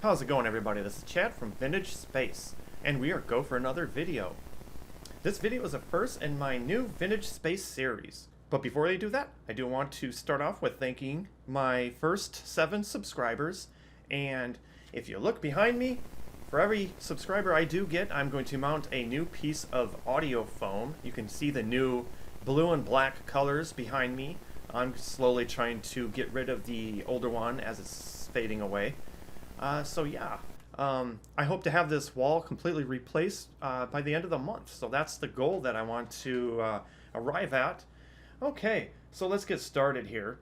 How's it going, everybody? This is Chad from Vintage Space, and we are go for another video. This video is a first in my new Vintage Space series. But before I do that, I do want to start off with thanking my first 7 subscribers. And if you look behind me, for every subscriber I do get, I'm going to mount a new piece of audio foam. You can see the new blue and black colors behind me. I'm slowly trying to get rid of the older one as it's fading away. So yeah, I hope to have this wall completely replaced by the end of the month. So that's the goal that I want to arrive at. Okay, so let's get started here.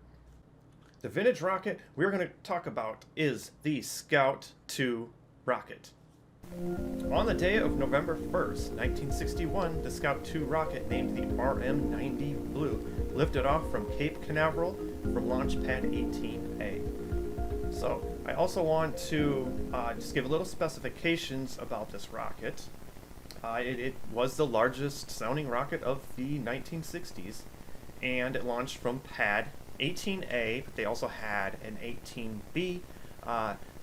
The vintage rocket we're going to talk about is the Scout II rocket. On the day of November 1st, 1961, the Scout II rocket named the RM-90 Blue lifted off from Cape Canaveral from Launch Pad 18A. So, I also want to just give a little specifications about this rocket. It was the largest sounding rocket of the 1960s, and it launched from Pad 18A, but they also had an 18B.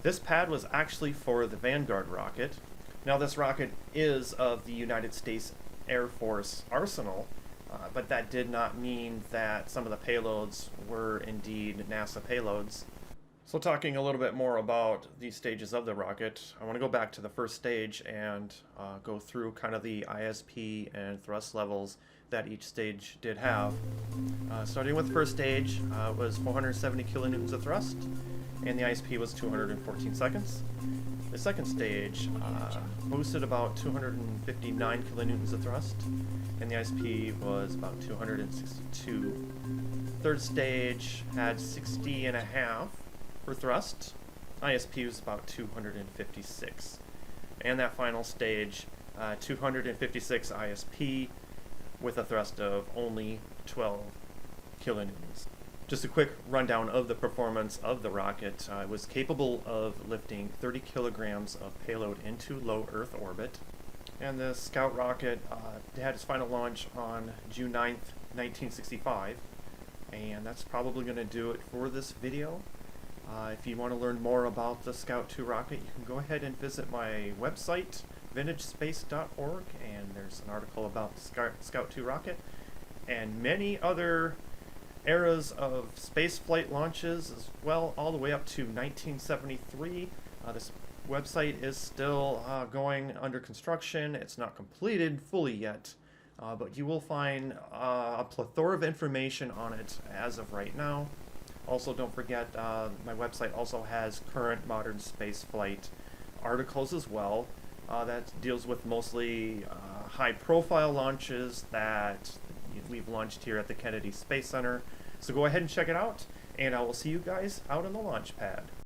This pad was actually for the Vanguard rocket. Now, this rocket is of the United States Air Force arsenal, but that did not mean that some of the payloads were indeed NASA payloads. So talking a little bit more about these stages of the rocket, I want to go back to the first stage and go through kind of the ISP and thrust levels that each stage did have. Starting with the first stage, it was 470 kilonewtons of thrust, and the ISP was 214 seconds. The second stage boosted about 259 kilonewtons of thrust, and the ISP was about 262. Third stage had 60 and a half for thrust. ISP was about 256. And that final stage, 256 ISP with a thrust of only 12 kilonewtons. Just a quick rundown of the performance of the rocket. It was capable of lifting 30 kilograms of payload into low Earth orbit. And the Scout rocket had its final launch on June 9th, 1965. And that's probably going to do it for this video. If you want to learn more about the Scout II rocket, you can go ahead and visit my website, vintagespace.org, and there's an article about the Scout II rocket and many other eras of spaceflight launches as well, all the way up to 1973. This website is still going under construction. It's not completed fully yet, but you will find a plethora of information on it as of right now. Also, don't forget, my website also has current modern spaceflight articles as well. That deals with mostly high-profile launches that we've launched here at the Kennedy Space Center. So go ahead and check it out, and I will see you guys out on the launch pad.